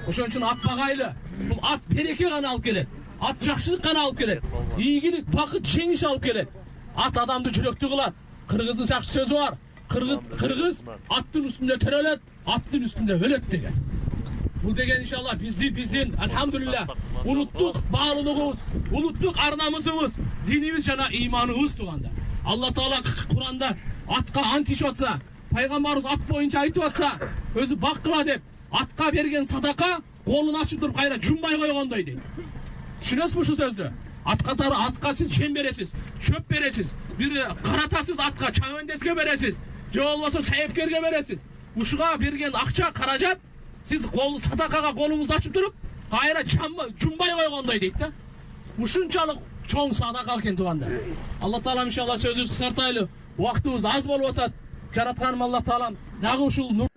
Ошон үчүн ат багайлы. Бул ат береке гана алып келет. Ат жакшылык гана алып келет. Ийгилик, бакыт, жеңиш алып келет. Ат адамды жүрөктүү кылат. Кыргыздын жакшы сөзү бар. Кыргыз аттын үстүндө төрөлөт, аттын үстүндө өлөт деген. Бул деген иншалла биздин алхамдулилlah улуттук баалуулугубуз, улуттук ар намысыбыз, динибиз жана ыйманыбыз туугандар. Алла Таала Куранда атка ант ичип атса, пайгамбарыбыз ат боюнча айтып атса, өзү бак кыла деп, атка берген садака колун ачып туруп кайра жумбай койгондой дейт. Түшүнөсүзбү ушул сөздү? Атка сиз чем бересиз, чөп бересиз, бир каратасыз атка, чабендеске бересиз, же болбосо сайыпкерге бересиз. Ушуга берген акча, каражат сиз кол садакага колуңузду ачып туруп, кайра жумбай койгондой дейт да. Ушунчалык чоң садака экен туугандар. Алла Таалам иншалла сөзүбүздү кыскартайлы. Убактыбыз аз болуп атат. Жаратканым Алла Таалам дагы ушул